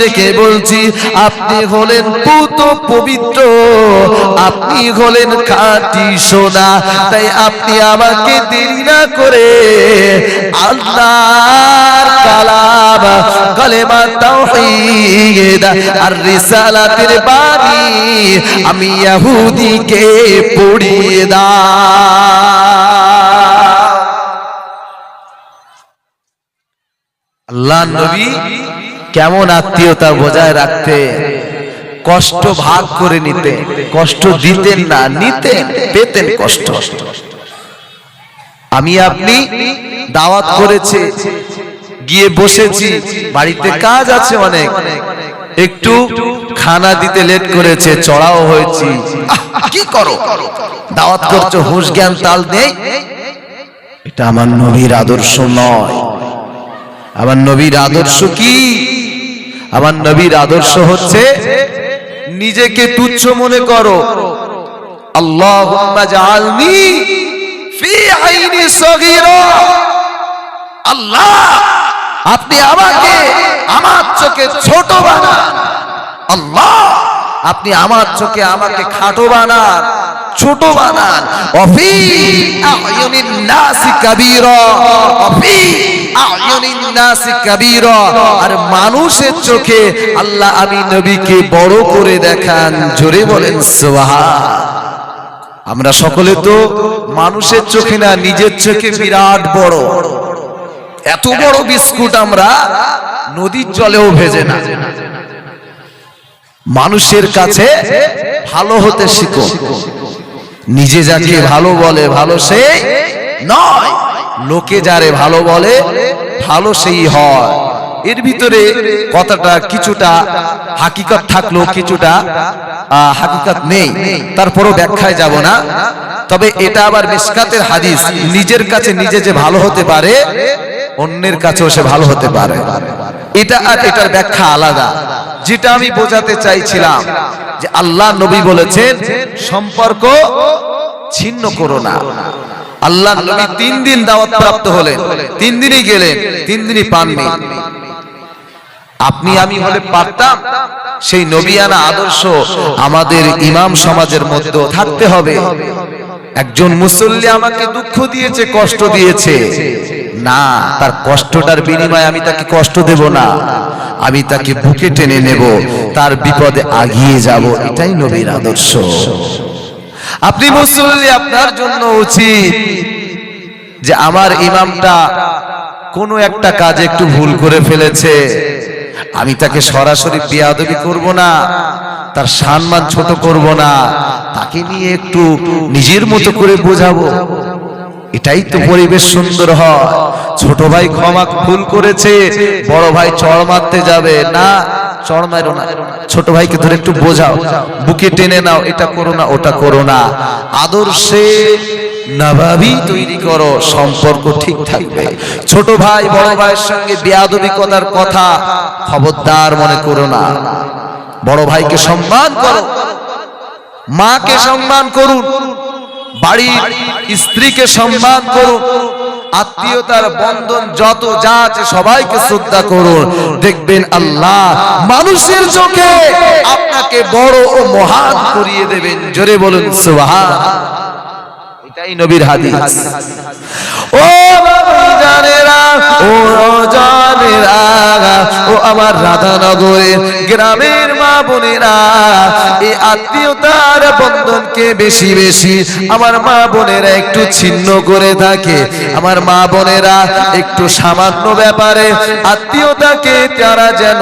রেখে বলছি, আপনি হলেন পুত পবিত্র, আপনি হলেন খাঁটি সোনা। তাই আপনি আমাকে দেরি না করে আল্লাহর কালাম কালেমা তাওহীদ আর রিসালাতের বাণী আমি ইহুদিকে পড়িয়ে দাও। আল্লাহর নবী কেমন আত্মীয়তা বজায় রাখতে, কষ্ট ভাগ করে নিতে, কষ্ট দিতেন না, নিতেন, পেতেন কষ্ট। আমি আপনি দাওয়াত করেছে, গিয়ে বসেছি, বাড়িতে কাজ আছে অনেক, একটু খানা দিতে লেট করেছে, চড়াও হয়েছি, কি করো, দাওয়াত করছো, হুঁশ জ্ঞান তাল নেই। এটা আমার নবীর আদর্শ নয়। আমার নবীর আদর্শ কি? আমার নবীর আদর্শ হচ্ছে নিজেকে তুচ্ছ মনে করো। আল্লাহুম্মা জাআলনি ফি আইনি সগীরা। আল্লাহ, আপনি আমাকে আমার চোখে ছোট বানান। আল্লাহ, আপনি আমার চোখে আমাকে খাটো বানান, ছোট বানান। অফি আয়ুনিন নাসি কাবীরা, অফি আয়ুনিন নাসি কাবীরা। আর মানুষের চোখে আল্লাহ আমি নবীকে বড় করে দেখান। জোরে বলেন সুবহান। আমরা সকলে তো মানুষের চোখে না, নিজের চোখে বিরাট বড়। এত বড় বিস্কুট আমরা নদীর জলেও ভেজে না। মানুষের কাছে ভালো হতে শিখো। নিজে যাকে ভালো বলে ভালো সে নয়, লোকে যারে ভালো বলে ভালো সেই হয়। এর ভিতরে কথাটা কিছুটা হাকিকত থাকলেও কিছুটা হাকিকত নেই, তারপরও ব্যাখ্যায় যাব না। তবে এটা আবার মিশকাতের হাদিস, নিজের কাছে নিজে যে ভালো হতে পারে অন্যের কাছেও সে ভালো হতে পারে। এটা আর এটার ব্যাখ্যা আলাদা। যেটা আমি বোঝাতে চাইছিলাম যে আল্লাহ নবী বলেছেন সম্পর্ক ছিন্ন করো না। আল্লাহ নবী 3 দিন দাওয়াত প্রাপ্ত হলেন, 3 দিনই গেলেন, 3 দিনই পাননি। আপনি আমি হলে পারতাম। সেই নবিয়ানা আদর্শ আমাদের ইমাম সমাজের মধ্যে থাকতে হবে। একজন মুসল্লি আমাকে দুঃখ দিয়েছে, কষ্ট দিয়েছে, না, তার কষ্টটার বিনিময়ে আমি তাকে কষ্ট দেব না, আমি তাকে বুকে টেনে নেব, তার বিপদে আগিয়ে যাব। এটাই নবীর আদর্শ। আপনি মুসল্লি, আপনার জন্য উচিত যে আমার ইমামটা কোনো একটা কাজে একটু ভুল করে ফেলেছে, আমি তাকে সরাসরি বেয়াদবি করব না, তার সম্মান ছোট করব না, তাকে নিয়ে একটু নিজের মতো করে বোঝাবো। এটাই তো পরিবেশ সুন্দর হয়। ছোট ভাই ক্ষমা ভুল করেছে, বড় ভাই চড় মারতে যাবে না, চড় মারো না, ছোট ভাইকে ধরে একটু বোঝাও, বুকে টেনে নাও, এটা করো না, ওটা করো না। আদর্শে নবাবী তৈরি করো, সম্পর্ক ঠিক থাকবে। ছোট ভাই বড় ভাইয়ের সঙ্গে বেয়াদবি করার কথা খবরদার মনে করো না। বড় ভাইকে সম্মান করো, মাকে সম্মান করুন, বাড়ির স্ত্রীকে সম্মান করুন, আত্মীয়তার বন্ধন যত যা আছে সবাইকে শ্রদ্ধা করুন। দেখবেন আল্লাহ মানুষের চোখে আপনাকে বড় ও মহান করিয়ে দেবেন। জোরে বলুন সুবহান। এটাই নবীর হাদিস। ও জানেরা, ও জানেরা, ও আমার রাধানগরের গ্রামের মা বোনেরা, এই আত্মীয়তার বন্ধনকে বেশি বেশি আমার মা বোনেরা একটু ছিন্ন করে থাকে। আমার মা বোনেরা একটু সামান্য ব্যাপারে আত্মীয়তাকে তারা যেন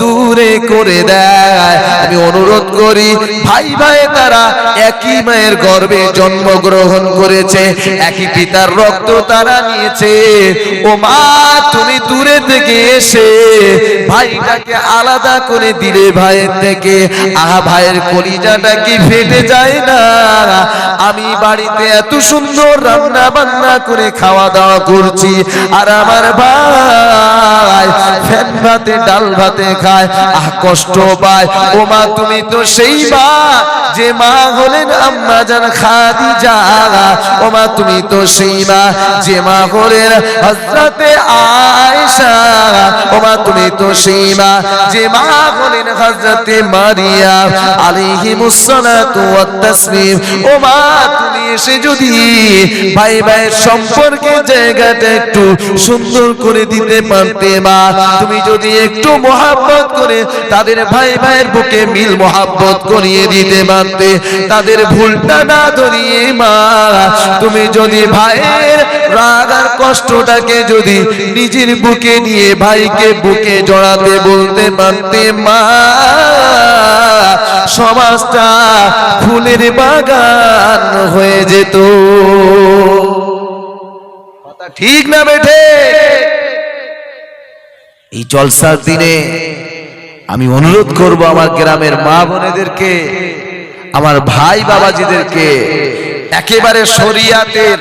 দূরে করে দেয়। আমি অনুরোধ করি, ভাই ভাই তারা একই মায়ের গর্ভে জন্মগ্রহণ করেছে, একই পিতার রক্ত তারা নিয়েছে। ও মা, তুমি দূরে থেকে এসে ভাইটাকে আলাদা করে দিলে ভাইয়ের থেকে, আহা ভাইয়ের কলিজাটা কি ফেটে যায় না? আমি বাড়িতে এত সুন্দর রান্না বান্না করে খাওয়া দাওয়া করছি, আর আমার ভাই ফ্যান ভাতে ডাল ভাতে খায়, আহ কষ্ট পায়। ও মা তুমি তো সেই মা যে মা হলেন আম্মা জান খাদিজা। ও মা তুমি তো সেই মা যে মা হলেন হযরতে আয়েশা। ও মা তুমি তো সেই মা যে মা হলেন হযরতে মারিয়াম আলাইহিমুস সালাতু ওয়াত তাসলিম। ও মা তুমি এসে যদি ভাই ভাইয়ের সম্পর্কে জায়গাটা একটু সুন্দর করে দিতে পারতে মা, তুমি যদি একটু মহব্বত করে তাদের ভাই ভাইয়ের বুকে মিল মহব্বত করিয়ে দিতে পারতে, তাদের ভুলটা না ধরিয়ে মা তুমি যদি ভাইয়ের রাগ আর কষ্টটাকে যদি নিজের বুকে নিয়ে ভাইকে বুকে জড়াতে বলতে পারতে মা, সমাজটা ফুলের বাগান হয়ে যেত। ঠিক না বেঠে? এই জলসার দিনে আমি অনুরোধ করব আমার গ্রামের মা বোনেদেরকে, আমার ভাই বাবাজিদেরকে, একেবারে শরিয়াতের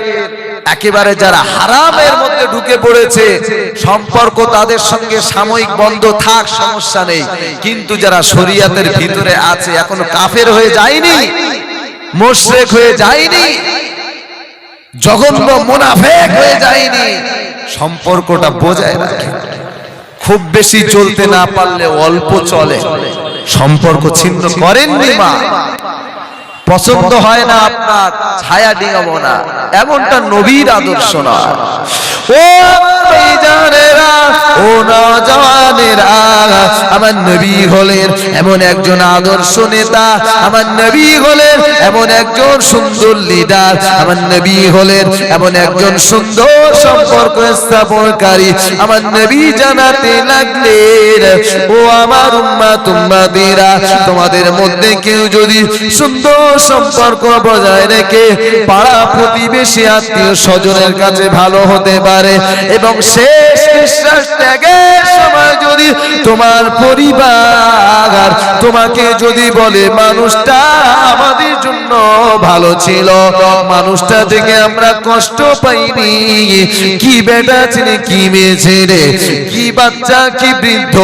একেবারে যারা হারামের মধ্যে ঢুকে পড়েছে, সম্পর্ক তাদের সঙ্গে সাময়িক বন্ধ থাক, সমস্যা নেই, কিন্তু যারা শরিয়াতের ভিতরে আছে, এখনো কাফের হয়ে যায়নি, মুশরিক হয়ে যায়নি, জঘন্য মুনাফিক হয়ে যায়নি, সম্পর্কটা বজায় রাখে। খুব বেশি চলতে না পারলে অল্প চলে, সম্পর্ক ছিন্ন করেননি মা। পছন্দ হয় না আপনার, ছায়া ডিঙাবো না, এমনটা নবীর আদর্শ নয়। ও ভাইজানেরা, ও নওজওয়ানেরা, আমার নবী হলেন এমন একজন আদর্শ নেতা, আমার নবী হলেন এমন একজন সুন্দর লিডার, আমার নবী হলেন এমন একজন সুন্দর সম্পর্ক স্থাপনকারী। আমার নবী জানাতে লাগলেন, ও আমার উম্মত উম্মতিরা, তোমাদের মধ্যে কেউ যদি সুন্দর সম্পর্ক বজায় রেখে পাড়া প্রতিবেশী আত্মীয় স্বজনের কাছে ভালো হতে পারে এবং শেষ নিঃশ্বাস ত্যাগের সময় যদি তোমার পরিবার তোমাকে যদি বলে মানুষটা আমাদের জন্য ভালো ছিল, মানুষটা থেকে আমরা কষ্ট পাইনি, কি বেটা ছেলে, কি মেয়ে ছেলে, কি বাচ্চা, কি বৃদ্ধ,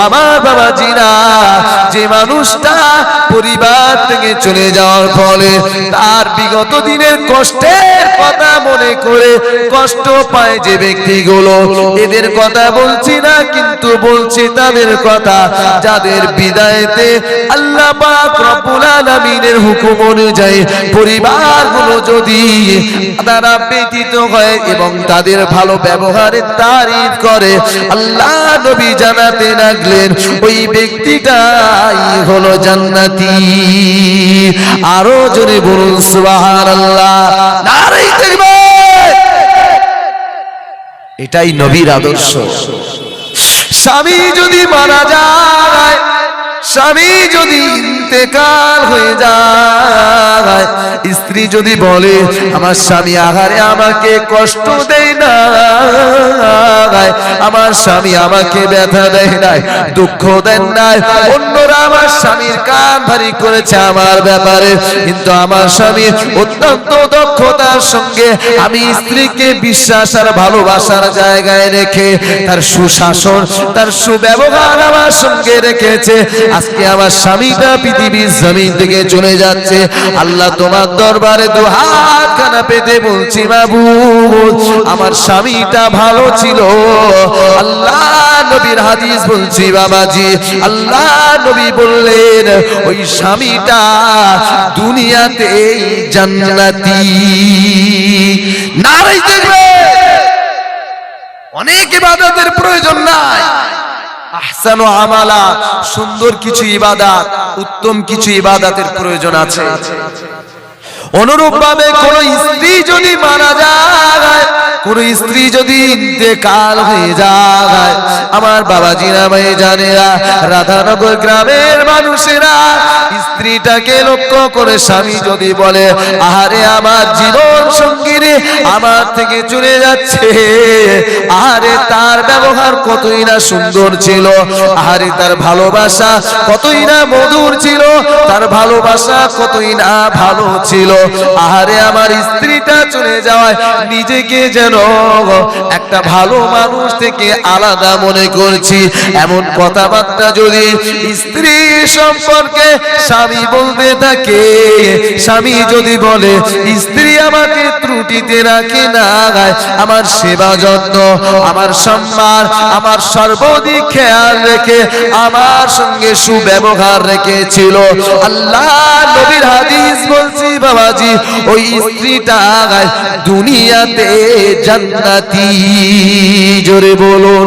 আমার বাবাজিরা, যে মানুষটা পরিবার থেকে চলে যাওয়ার ফলে তার বিগত দিনের কষ্টের কথা মনে করে কষ্ট পায় যে ব্যক্তিগুলো, এদের কথা বলছি না, কিন্তু বলছি তাদের কথা যাদের বিদায়তে আল্লাহ পাক রব্বুল আলামিনের হুকুম অনুযায়ী পরিবারগুলো যদি তারা ব্যতীত হয় এবং তাদের ভালো ব্যবহারের তারিফ করে, আল্লাহ নবী জানাতে লাগলেন ওই ব্যক্তিটাই হলো জান্নাতি। আরো জোরে বলুন সুবহানাল্লাহ, নারে তাকবীর। এটাই নবীর আদর্শ। স্বামী যদি মারা যায়, স্বামী যদি ইন্তেকাল হয়ে যায়, স্ত্রী যদি বলে আমার স্বামী আহারে আমাকে কষ্ট দেয় না, আমার স্বামী আমাকে ব্যথা দেয় নাই, দুঃখ দেন নাই, অন্যরা আমার স্বামীর কান ভারী করেছে আমার ব্যাপারে, কিন্তু আমার স্বামী অত্যন্ত দক্ষতার সঙ্গে আমি স্ত্রীকে বিশ্বাস আর ভালোবাসার জায়গায় রেখে তার সুশাসন, তার সুব্যবহার আমার সঙ্গে রেখেছে। আজকে আমার স্বামীটা পৃথিবীর জমিন থেকে চলে যাচ্ছে, আল্লাহ তোমার দরবারে দু হাত খানা পেতে বলছি মাবুদ আমার স্বামীটা ভালো ছিল। আল্লাহ নবীর হাদিস বলছি বাবাজি, আল্লাহ নবী বললেন ওই স্বামীটা দুনিয়াতেই জান্নাতি। নারে তাকবীর। অনেক ইবাদতের প্রয়োজন নাই, আহসানু আমালা, সুন্দর কিছু ইবাদত, উত্তম কিছু ইবাদতের প্রয়োজন আছে। অনুরূপ ভাবে কোন স্ত্রী যদি মারা যায়, কোন স্ত্রী যদি ইন্তেকাল হয়ে যায়, আমার বাবাজিরা ভাইজানেরা, রাধানগর গ্রামের মানুষেরা স্ত্রীটাকে লক্ষ্য করে স্বামী যদি বলে আহারে আমার জীবন সঙ্গিনী আমার থেকে চলে যাচ্ছে, আহারে তার ব্যবহার কতই না সুন্দর ছিল, আহারে তার ভালোবাসা কতই না মধুর ছিল, তার ভালোবাসা কতই না ভালো ছিল, আহারে আমার স্ত্রীটা চলে যাওয়ায় নিজেকে যেন একটা ভালো মানুষ থেকে আলাদা মনে করছি। এমন কথাবার্তা যদি স্ত্রী সম্পর্কে স্বামী বলতে থাকে, স্বামী যদি বলে স্ত্রী আমাকে ত্রুটিতে রাখে না, আমার সেবা যত্ন, আমার সম্মান, আমার সর্বাধিক খেয়াল রেখে আমার সঙ্গে সুব্যবহার রেখেছিল, আল্লাহ নবীর হাদিস বলছি বাবাজি, ওই স্ত্রীটা দুনিয়াতে জান্নাতি। জোরে বলুন,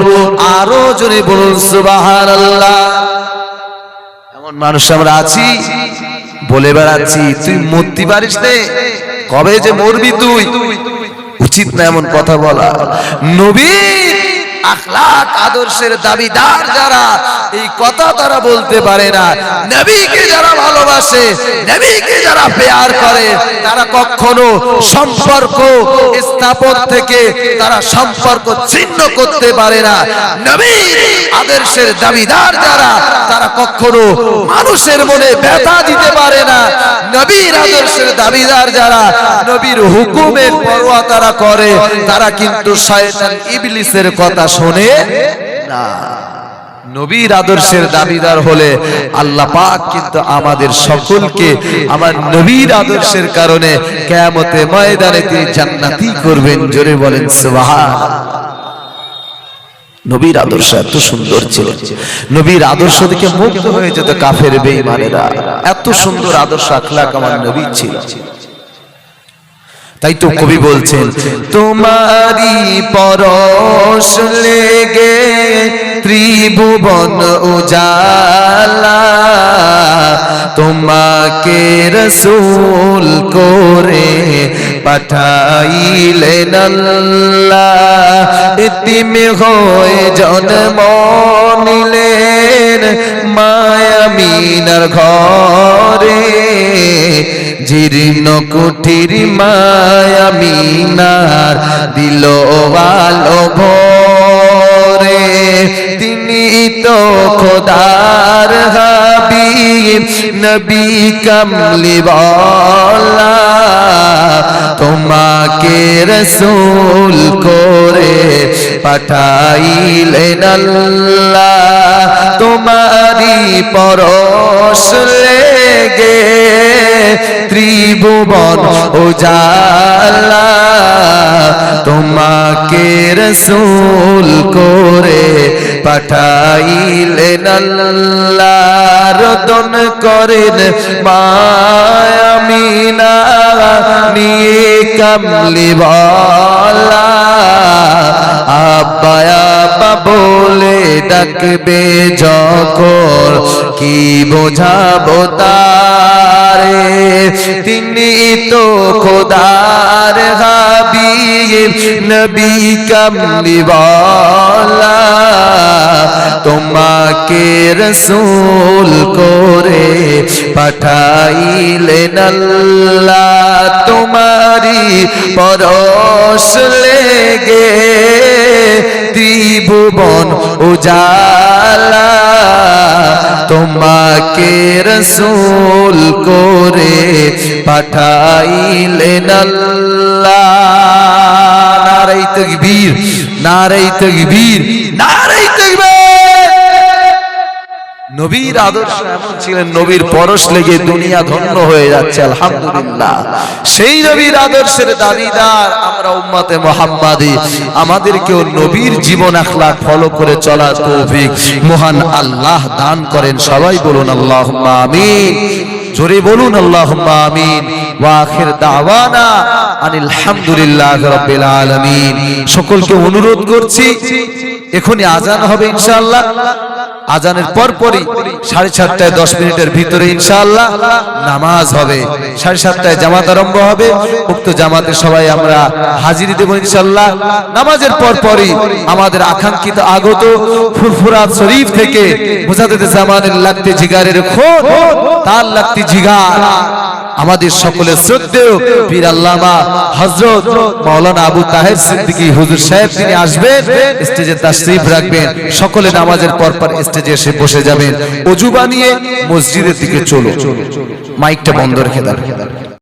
আরো জোরে বলুন সুবহানাল্লাহ। এমন মানুষ আমরা আছি, বলে বেড়াচ্ছি তুই মরতে পারিস নে, কবে যে মরবি তুই। উচিত না এমন কথা বলা। নবীর আখলাক আদর্শের দাবিদার যারা, এই কথা তারা বলতে পারে না। নবীকে যারা ভালোবাসে, নবীকে যারা প্যার করে, তারা কখনো সম্পর্ক স্থাপন থেকে তারা সম্পর্ক ছিন্ন করতে পারে না। নবীর আদর্শের দাবিদার যারা, তারা কখনো মানুষের মনে ব্যথা দিতে পারে না। নবীর আদর্শের দাবিদার যারা, নবীর হুকুমের পরোয়া তারা করে, তারা কিন্তু শয়তান ইবলিসের কথা শোনে না। নবীর আদর্শের দাবিদার হলে আল্লাহ পাক কিন্তু আমাদের সকলকে আমার নবীর আদর্শের কারণে কিয়ামতে ময়দানে তিনি জান্নাতি করবেন। জোরে বলেন সুবহানাল্লাহ। নবীর আদর্শ এত সুন্দর ছিল, নবীর আদর্শ দেখে মুগ্ধ হয়ে যেত কাফের বেঈমানেরা। এত সুন্দর আদর্শ আখলাক আমার নবীর ছিল। তাই তো কবি বলছেন, তোমারি পরশ লেগে ত্রিভুবন উজালা, তোমাকে রাসূল করে পাঠাইলেন আল্লাহ, এতিম হয়ে জন্ম নিলেন মায়ামিনার ঘরে, জীর্ণ কুঠির মায়ামিনার দিল আলো ভরে, তিনি তো খোদার হাবিব নবী কামলিওয়ালা, তোমাকে রাসূল করে পাঠাইলেন আল্লাহ, তোমারি পরশ লেগে ত্রিভুবন উজালা, তোমাকে রাসূল করে পাঠাইলেন আল্লাহ, রতন করেন মায়ামিনা নিয়ে কামলিওয়ালা, আব্বা আব্বা বলে ডাকবে যখন কি বোঝাবো তারে, তিনি তো খোদার হাবিব নবী কামলিওয়ালা, তোমাকে রাসূল করে পাঠাইলেন আল্লাহ, তোমারি পরশ লেগে ত্রিভুবন উজালা, তোমাকে রাসূল করে পাঠাইলেন আল্লাহ। নারে তাকবীর, নারে তাকবীর, নারে তাকবীর। নবীর আদর্শ এমন ছিলেন, নবীর পরশ লেগে দুনিয়া ধন্য হয়ে যাচ্ছে আলহামদুলিল্লাহ। সেই নবীর আদর্শের দাবিদার আমরা উম্মতে মুহাম্মাদি, আমাদেরকেও নবীর জীবন আখলাক ফলো করে চলার তৌফিক মহান আল্লাহ দান করেন। সবাই বলুন আল্লাহুম্মা আমিন। জোরে বলুন আল্লাহুম্মা আমিন। ওয়া আখির দাওয়ানা আনিল হামদুলিল্লাহি রাব্বিল আলামিন। সকলকে অনুরোধ করছি, এখনই আজান হবে ইনশাআল্লাহ। আজানের পরপরই 7:30 10 মিনিটের ভিতরে ইনশাআল্লাহ নামাজ হবে। 7:30 জামাত আরম্ভ হবে। উক্ত জামাতে সবাই আমরা হাজিরি দেব ইনশাআল্লাহ। নামাজের পরপরই আমাদের আকাঙ্ক্ষিত আগত ফুরফুরাত শরীফ থেকে মুজাদ্দিদ জামানের লাগতে জিগারের খোদ, তার লাগতে জিগার আমাদের সকলের শ্রদ্ধেয় পীর আল্লামা হযরত মাওলানা আবু তাহের সিদ্দিকী হুজুর সাহেব তিনি আসবেন, স্টেজে তাশরীফ রাখবেন। সকলে নামাজের পরপর স্টেজে এসে বসে যাবেন। ওযু বানিয়ে মসজিদের দিকে চলো। মাইকটা বন্ধ রেখে দাও।